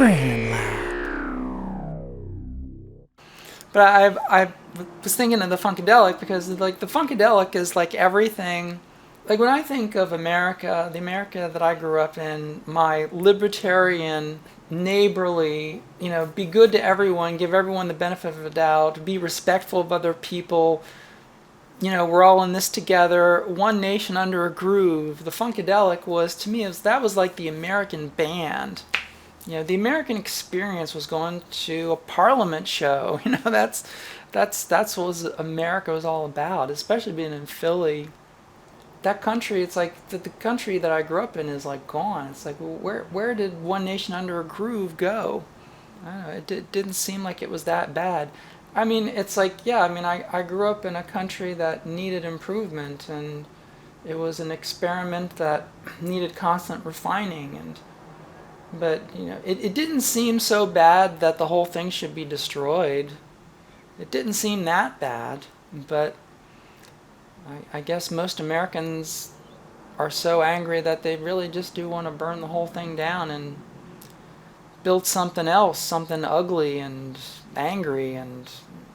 Fran Lab. But I was thinking of the Funkadelic because like the Funkadelic is like everything. Like when I think of America, the America that I grew up in, my libertarian, neighborly, be good to everyone, give everyone the benefit of the doubt, be respectful of other people, we're all in this together, one nation under a groove. The Funkadelic was, to me, that was like the American band. The American experience was going to a Parliament show. That's what America was all about, especially being in Philly. That country, it's like the country that I grew up in is like gone. It's like, well, where did One Nation Under a Groove go? I don't know. It didn't seem like it was that bad. I mean, it's like, yeah, I mean, I grew up in a country that needed improvement, and it was an experiment that needed constant refining. But, it didn't seem so bad that the whole thing should be destroyed. It didn't seem that bad, but I guess most Americans are so angry that they really just do want to burn the whole thing down and build something else, something ugly and angry and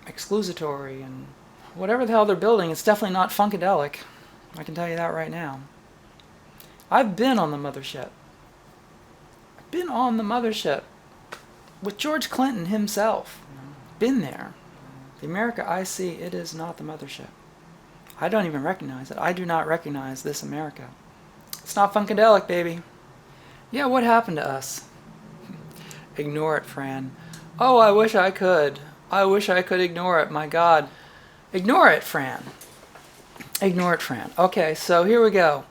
exclusatory and whatever the hell they're building. It's definitely not Funkadelic. I can tell you that right now. I've been on the mothership. I've been on the mothership with George Clinton himself. Been there. The America I see, it is not the mothership. I don't even recognize it. I do not recognize this America. It's not Funkadelic, baby. Yeah, what happened to us? Ignore it, Fran. Oh, I wish I could. I wish I could ignore it. My God. Ignore it, Fran. Ignore it, Fran. Okay, so here we go.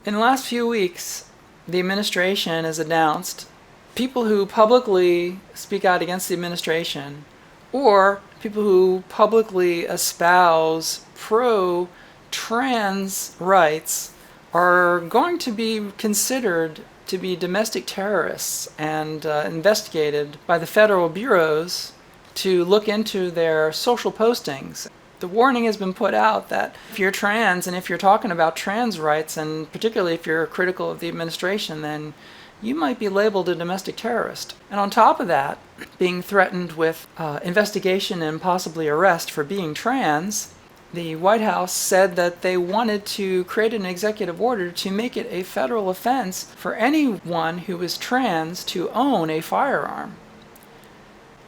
In the last few weeks, the administration has announced people who publicly speak out against the administration, or people who publicly espouse pro-trans rights, are going to be considered to be domestic terrorists and investigated by the federal bureaus to look into their social postings. The warning has been put out that if you're trans and if you're talking about trans rights, and particularly if you're critical of the administration, then you might be labeled a domestic terrorist. And on top of that, being threatened with investigation and possibly arrest for being trans, the White House said that they wanted to create an executive order to make it a federal offense for anyone who is trans to own a firearm.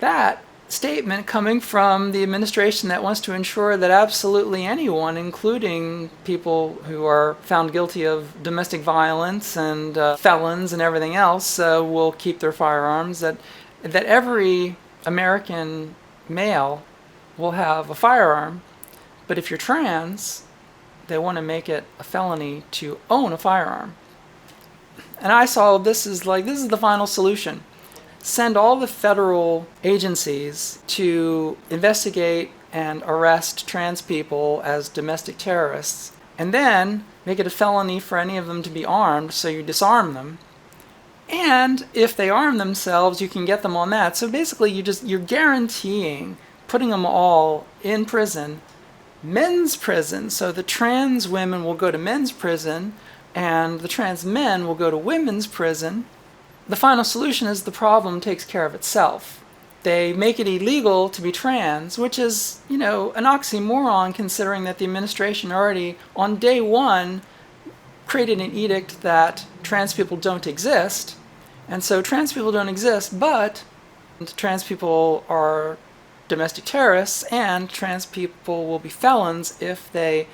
That statement coming from the administration that wants to ensure that absolutely anyone, including people who are found guilty of domestic violence and felons and everything else, will keep their firearms, that every American male will have a firearm, but if you're trans, they want to make it a felony to own a firearm. And I saw this is the final solution. Send all the federal agencies to investigate and arrest trans people as domestic terrorists, and then make it a felony for any of them to be armed, so you disarm them. And if they arm themselves, you can get them on that. So basically you're guaranteeing putting them all in prison, men's prison. So the trans women will go to men's prison and the trans men will go to women's prison. The final solution is the problem takes care of itself. They make it illegal to be trans, which is, an oxymoron considering that the administration already, on day one, created an edict that trans people don't exist. And so trans people don't exist, but trans people are domestic terrorists, and trans people will be felons if they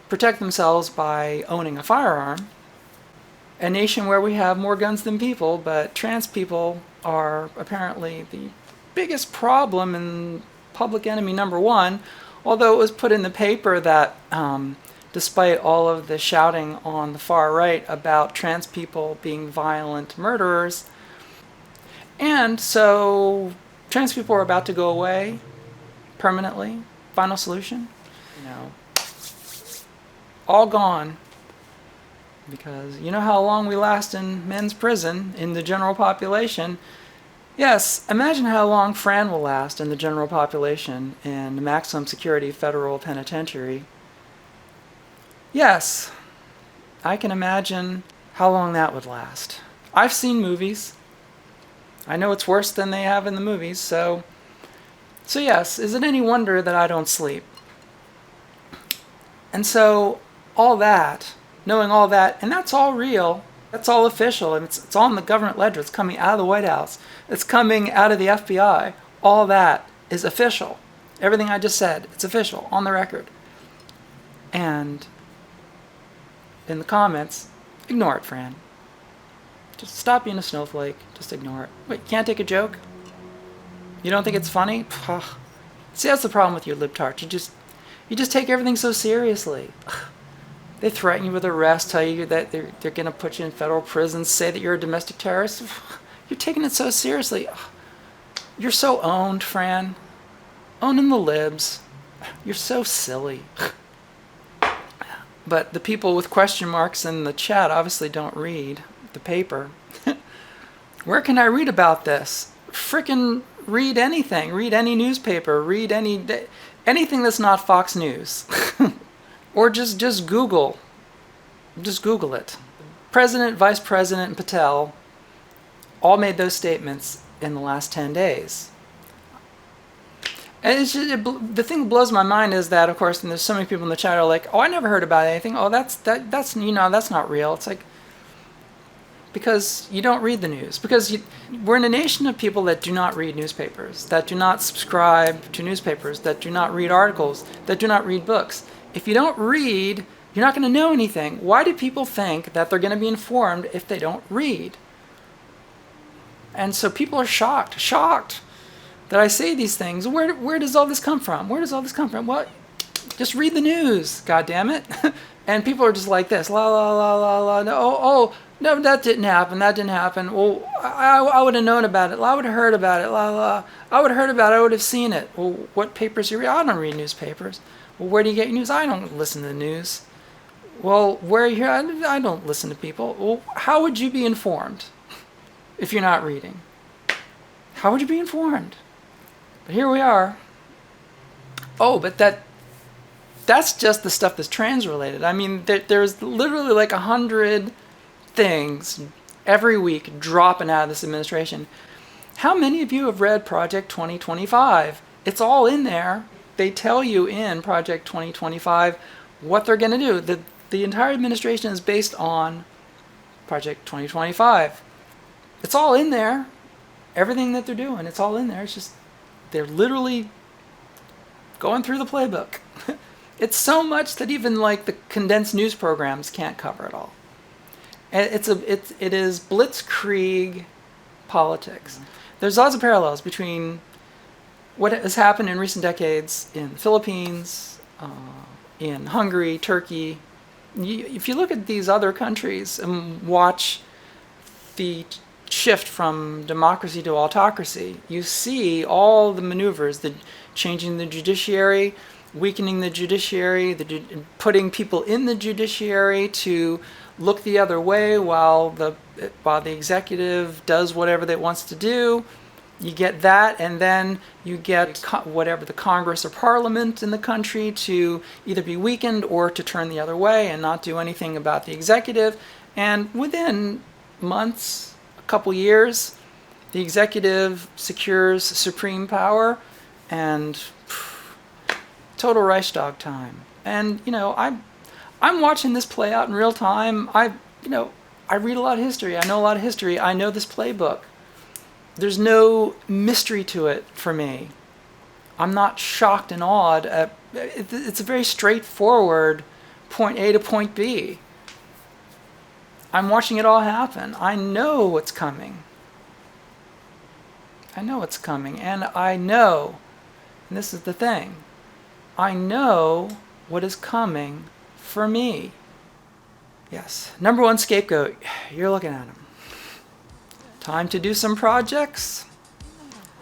protect themselves by owning a firearm. A nation where we have more guns than people, but trans people are apparently the biggest problem and public enemy number one, although it was put in the paper that despite all of the shouting on the far right about trans people being violent murderers, and so trans people are about to go away permanently. Final solution? All gone. Because you know how long we last in men's prison in the general population. Yes, imagine how long Fran will last in the general population in the maximum security federal penitentiary. Yes, I can imagine how long that would last. I've seen movies. I know it's worse than they have in the movies, so yes, is it any wonder that I don't sleep? And so all that, knowing all that, and that's all real, that's all official, and it's all in the government ledger. It's coming out of the White House. It's coming out of the FBI. All that is official. Everything I just said, it's official, on the record. And in the comments, ignore it, Fran. Just stop being a snowflake. Just ignore it. Wait, you can't take a joke? You don't think it's funny? See, that's the problem with you libtards. You just take everything so seriously. They threaten you with arrest, tell you that they're going to put you in federal prison, say that you're a domestic terrorist. You're taking it so seriously. You're so owned, Fran. Owning the libs. You're so silly. But the people with question marks in the chat obviously don't read the paper. Where can I read about this? Frickin' read anything. Read any newspaper. Read anything that's not Fox News. Or just Google. Just Google it. President, Vice President, and Patel all made those statements in the last 10 days. And the thing that blows my mind is that, of course, and there's so many people in the chat are like, "Oh, I never heard about anything. Oh, that's that's not real." It's like, because you don't read the news. Because we're in a nation of people that do not read newspapers, that do not subscribe to newspapers, that do not read articles, that do not read books. If you don't read, you're not going to know anything. Why do people think that they're going to be informed if they don't read? And so people are shocked that I say these things. Where does all this come from? Where does all this come from? Well, just read the news, God damn it. And people are just like this, la la la la la. No, no, that didn't happen. That didn't happen. Well, I would have known about it. I would have heard about it. La la. I would have heard about it. I would have seen it. Well, what papers you read? I don't read newspapers. Well, where do you get your news? I don't listen to the news. Well, where are you here? I don't listen to people. Well, how would you be informed if you're not reading? How would you be informed? But here we are. Oh, but that's just the stuff that's trans-related. I mean, there's literally like 100 things every week dropping out of this administration. How many of you have read Project 2025? It's all in there. They tell you in Project 2025 what they're going to do. The entire administration is based on Project 2025. It's all in there. Everything that they're doing, it's all in there. It's just, they're literally going through the playbook. It's so much that even like the condensed news programs can't cover it all. It is blitzkrieg politics. There's lots of parallels between what has happened in recent decades in the Philippines, in Hungary, Turkey. If you look at these other countries and watch the shift from democracy to autocracy, you see all the maneuvers, the changing the judiciary, weakening the judiciary, putting people in the judiciary to look the other way while the executive does whatever it wants to do. You get that, and then you get whatever the Congress or Parliament in the country to either be weakened or to turn the other way and not do anything about the executive. And within months, a couple years, the executive secures supreme power and total Reichstag time. And I'm watching this play out in real time. I read a lot of history. I know a lot of history. I know this playbook. There's no mystery to it for me. I'm not shocked and awed. It's a very straightforward point A to point B. I'm watching it all happen. I know what's coming. I know what's coming. And I know, and this is the thing, I know what is coming for me. Yes. Number one scapegoat. You're looking at him. Time to do some projects?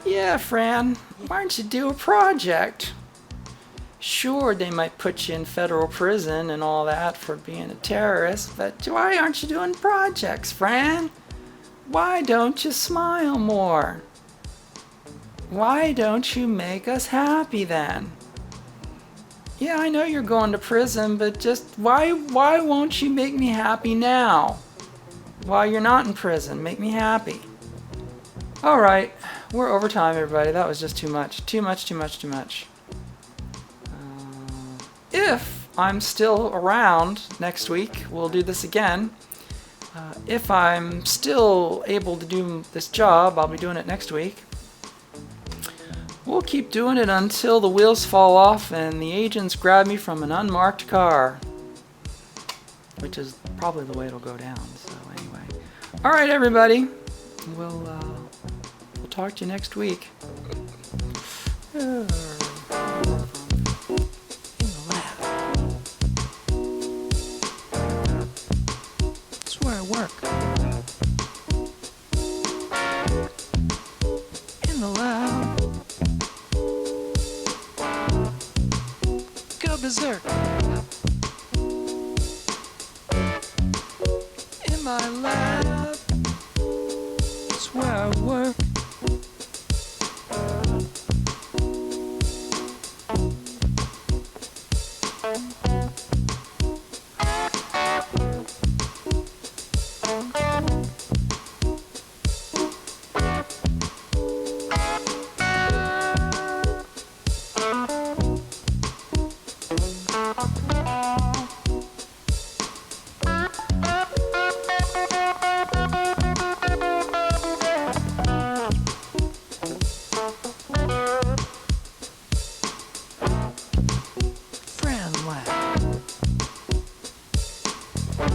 Yeah, Fran. Why don't you do a project? Sure, they might put you in federal prison and all that for being a terrorist, but why aren't you doing projects, Fran? Why don't you smile more? Why don't you make us happy then? Yeah, I know you're going to prison, but just why won't you make me happy now? While you're not in prison, make me happy. All right, we're over time, everybody. That was just too much. Too much, too much, too much. If I'm still around next week, we'll do this again. If I'm still able to do this job, I'll be doing it next week. We'll keep doing it until the wheels fall off and the agents grab me from an unmarked car. Which is probably the way it'll go down, so anyway. All right, everybody. We'll talk to you next week. That's where I work. In the lab. Go berserk. In my lab. That's where I work.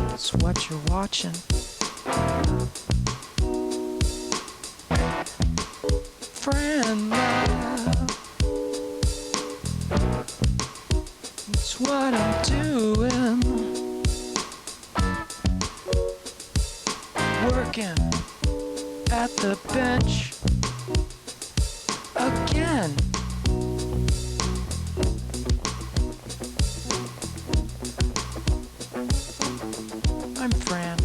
That's what you're watching. Friend Lab. That's what I'm doing. Working at the bench again. I'm Fran.